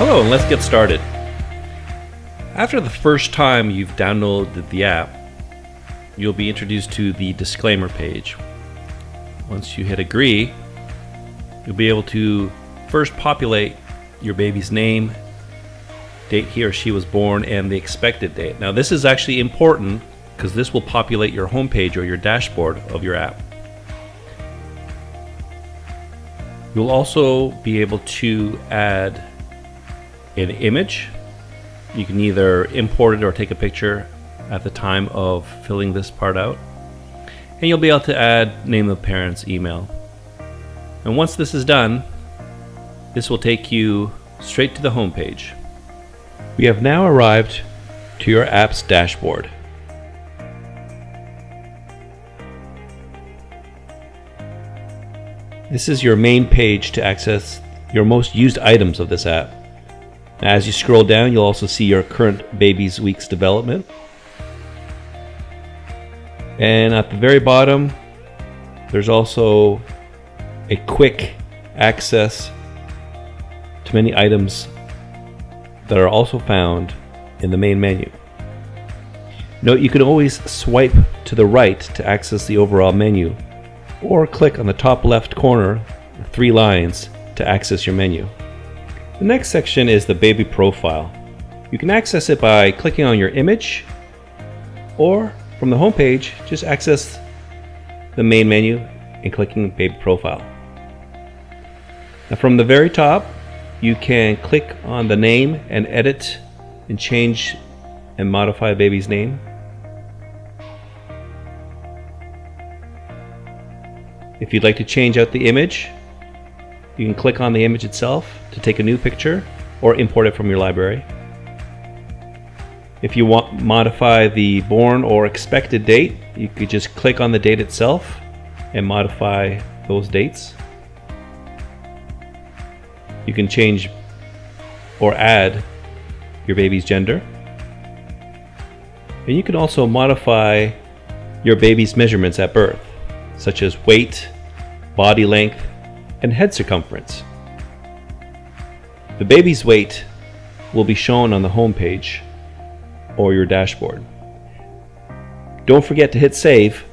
Hello, and let's get started. After the first time you've downloaded the app, you'll be introduced to the disclaimer page. Once you hit agree, you'll be able to first populate your baby's name, date he or she was born, and the expected date. Now this is actually important because this will populate your homepage or your dashboard of your app. You'll also be able to add an image. You can either import it or take a picture at the time of filling this part out. And you'll be able to add name of the parent's email. And once this is done, this will take you straight to the home page. We have now arrived to your app's dashboard. This is your main page to access your most used items of this app. As you scroll down, you'll also see your current baby's week's development. And at the very bottom, there's also a quick access to many items that are also found in the main menu. Note you can always swipe to the right to access the overall menu, or click on the top left corner, the 3 lines, to access your menu. The next section is the baby profile. You can access it by clicking on your image, or from the home page, just access the main menu and clicking baby profile. Now from the very top, you can click on the name and edit and change and modify a baby's name. If you'd like to change out the image, you can click on the image itself to take a new picture or import it from your library. If you want to modify the born or expected date, you could just click on the date itself and modify those dates. You can change or add your baby's gender. And you can also modify your baby's measurements at birth, such as weight, body length, and head circumference. The baby's weight will be shown on the home page or your dashboard. Don't forget to hit save.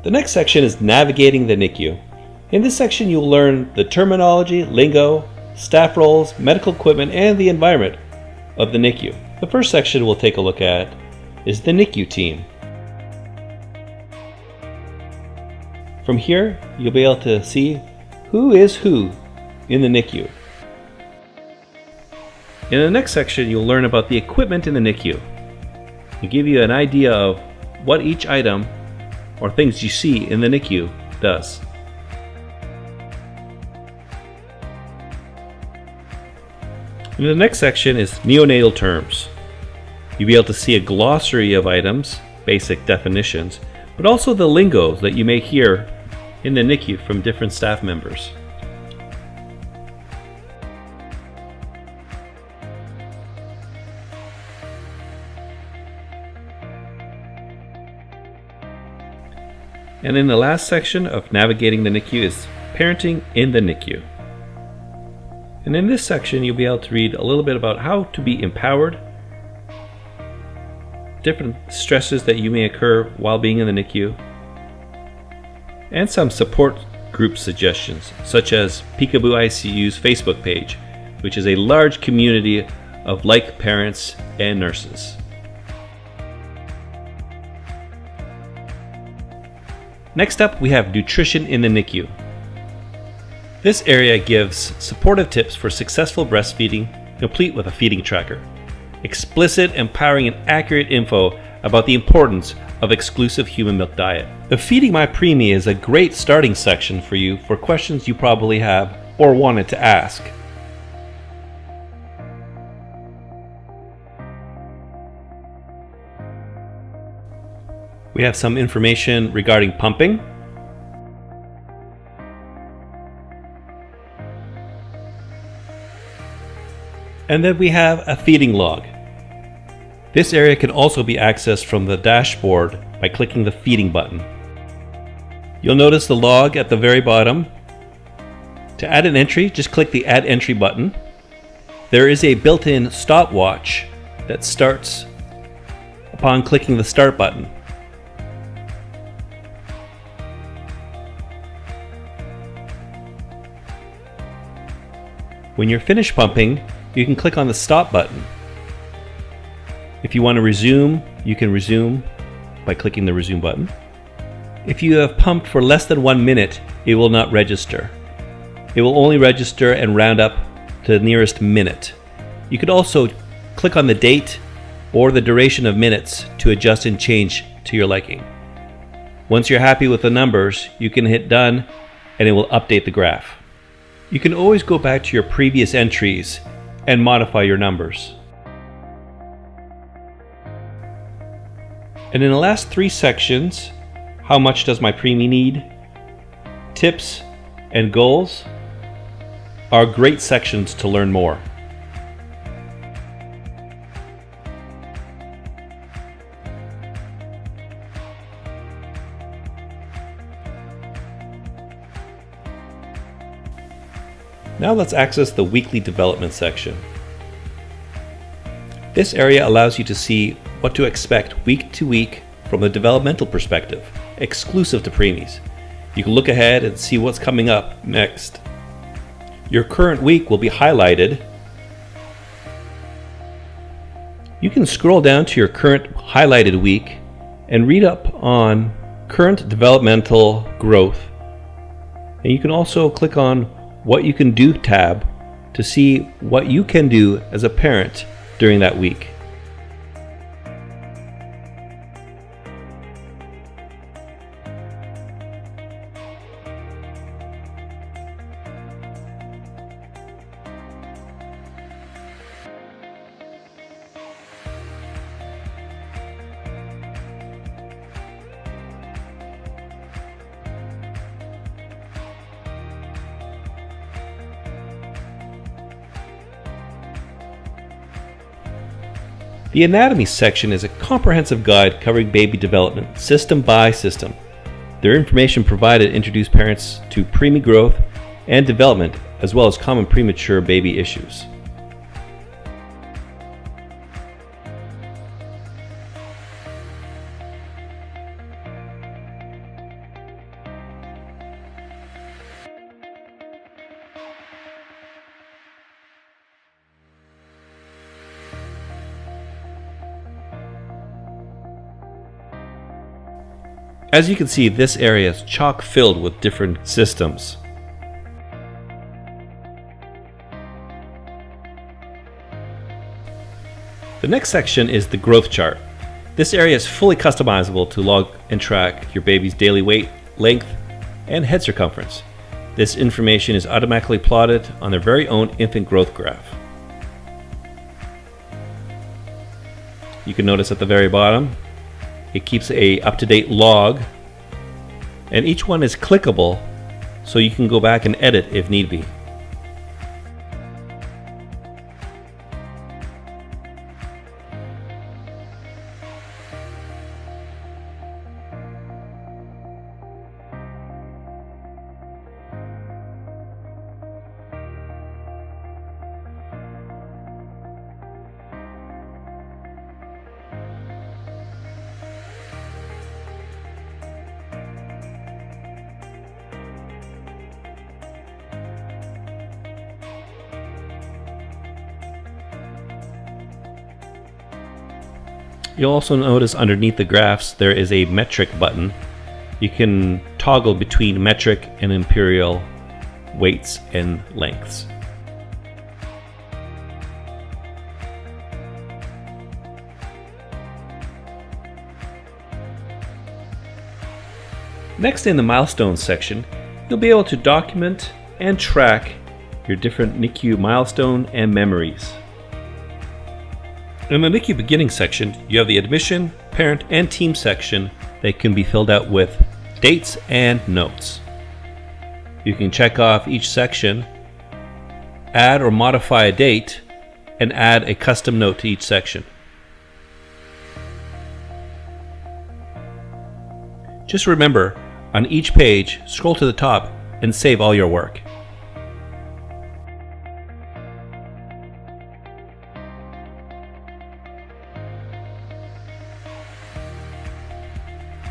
The next section is navigating the NICU. In this section you'll learn the terminology, lingo, staff roles, medical equipment, and the environment of the NICU. The first section we'll take a look at is the NICU team. From here, you'll be able to see who is who in the NICU. In the next section, you'll learn about the equipment in the NICU. It'll give you an idea of what each item or things you see in the NICU does. In the next section is neonatal terms. You'll be able to see a glossary of items, basic definitions, but also the lingo that you may hear in the NICU from different staff members. And in the last section of navigating the NICU is parenting in the NICU. And in this section you'll be able to read a little bit about how to be empowered, different stresses that you may occur while being in the NICU, and some support group suggestions, such as Peekaboo ICU's Facebook page, which is a large community of like parents and nurses. Next up, we have nutrition in the NICU. This area gives supportive tips for successful breastfeeding, complete with a feeding tracker. Explicit, empowering, and accurate info about the importance of exclusive human milk diet. The Feeding My Preemie is a great starting section for you for questions you probably have or wanted to ask. We have some information regarding pumping, and then we have a feeding log. This area can also be accessed from the dashboard by clicking the feeding button. You'll notice the log at the very bottom To add an entry, just click the Add Entry button. There is a built-in stopwatch that starts upon clicking the Start button. When you're finished pumping, you can click on the Stop button. If you want to resume, you can resume by clicking the Resume button. If you have pumped for less than 1 minute, it will not register. It will only register and round up to the nearest minute. You could also click on the date or the duration of minutes to adjust and change to your liking. Once you're happy with the numbers, you can hit Done and it will update the graph. You can always go back to your previous entries and modify your numbers. And in the last 3 sections, how much does my preemie need, tips, and goals are great sections to learn more. Now let's access the weekly development section. This area allows you to see what to expect week to week from a developmental perspective, exclusive to preemies. You can look ahead and see what's coming up next. Your current week will be highlighted. You can scroll down to your current highlighted week and read up on current developmental growth. And you can also click on What You Can Do tab to see what you can do as a parent during that week. The anatomy section is a comprehensive guide covering baby development, system by system. Their information provided introduce parents to preemie growth and development, as well as common premature baby issues. As you can see, this area is chock filled with different systems. The next section is the growth chart. This area is fully customizable to log and track your baby's daily weight, length, and head circumference. This information is automatically plotted on their very own infant growth graph. You can notice at the very bottom, it keeps a up-to-date log, and each one is clickable, so you can go back and edit if need be. You'll also notice underneath the graphs there is a metric button. You can toggle between metric and imperial weights and lengths. Next, in the Milestones section, you'll be able to document and track your different NICU milestone and memories. In the NICU beginning section, you have the admission, parent, and team section that can be filled out with dates and notes. You can check off each section, add or modify a date, and add a custom note to each section. Just remember, on each page, scroll to the top and save all your work.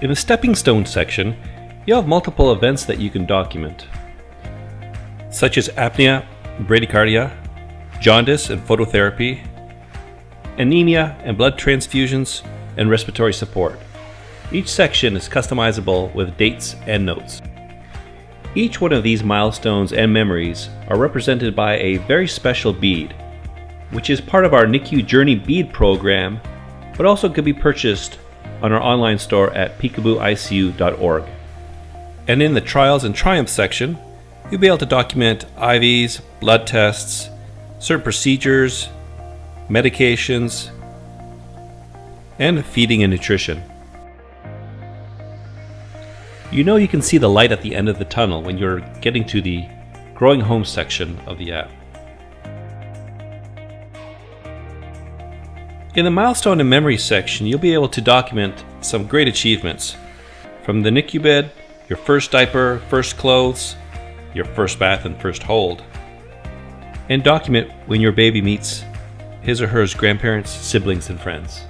In the stepping stone section, you have multiple events that you can document, such as apnea, bradycardia, jaundice and phototherapy, anemia and blood transfusions, and respiratory support. Each section is customizable with dates and notes. Each one of these milestones and memories are represented by a very special bead, which is part of our NICU Journey bead program, but also could be purchased on our online store at PeekabooICU.org. And in the Trials and Triumphs section, you'll be able to document IVs, blood tests, certain procedures, medications, and feeding and nutrition. You know you can see the light at the end of the tunnel when you're getting to the Growing Home section of the app. In the Milestone and Memory section, you'll be able to document some great achievements, from the NICU bed, your first diaper, first clothes, your first bath and first hold, and document when your baby meets his or her grandparents, siblings, and friends.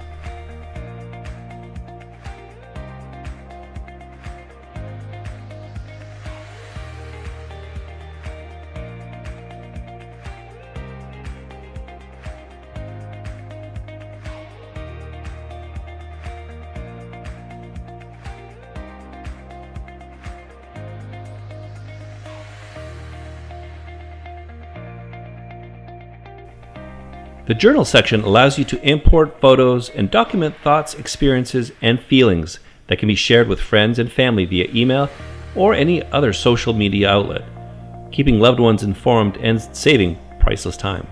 The journal section allows you to import photos and document thoughts, experiences, and feelings that can be shared with friends and family via email or any other social media outlet, keeping loved ones informed and saving priceless time.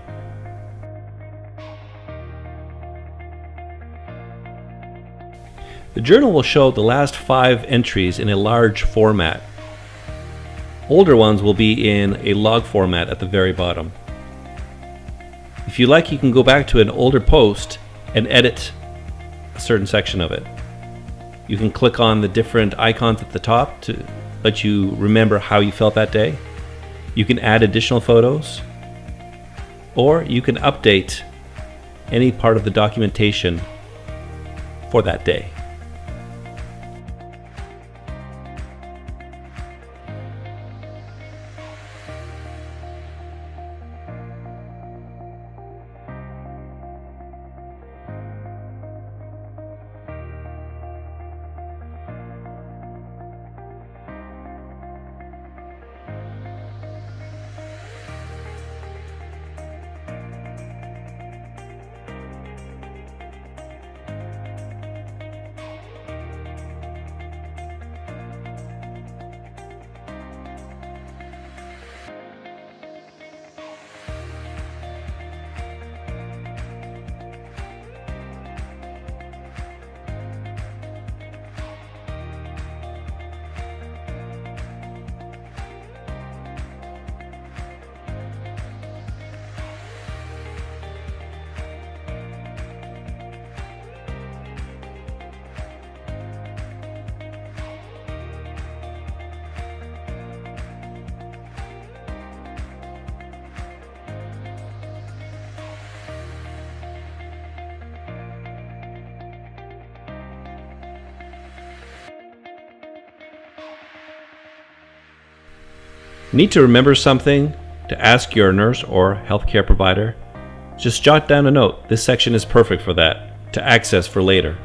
The journal will show the last 5 entries in a large format. Older ones will be in a log format at the very bottom. If you like, you can go back to an older post and edit a certain section of it. You can click on the different icons at the top to let you remember how you felt that day. You can add additional photos, or you can update any part of the documentation for that day. Need to remember something to ask your nurse or healthcare provider? Just jot down a note. This section is perfect for that, to access for later.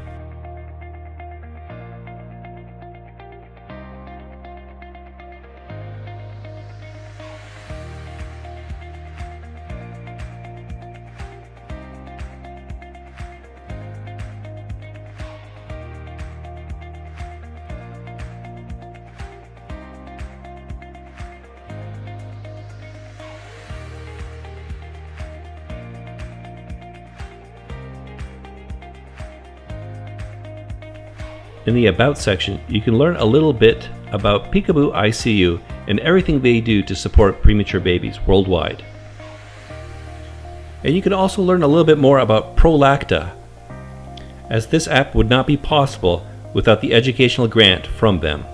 In the About section, you can learn a little bit about Peekaboo ICU and everything they do to support premature babies worldwide. And you can also learn a little bit more about Prolacta, as this app would not be possible without the educational grant from them.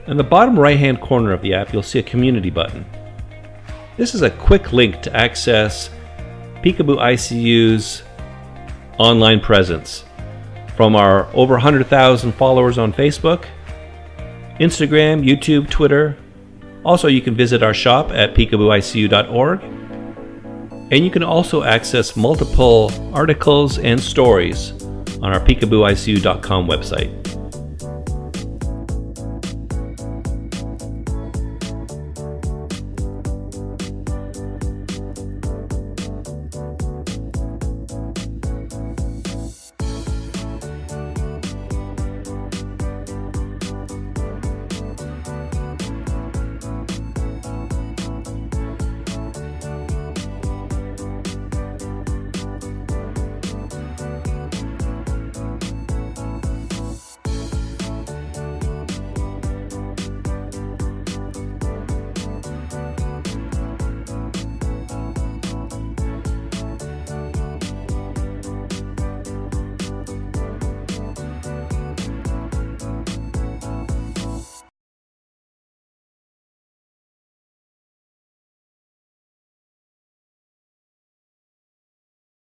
In the bottom right-hand corner of the app, you'll see a community button. This is a quick link to access Peekaboo ICU's online presence from our over 100,000 followers on Facebook, Instagram, YouTube, Twitter. Also, you can visit our shop at PeekabooICU.org, and you can also access multiple articles and stories on our PeekabooICU.com website.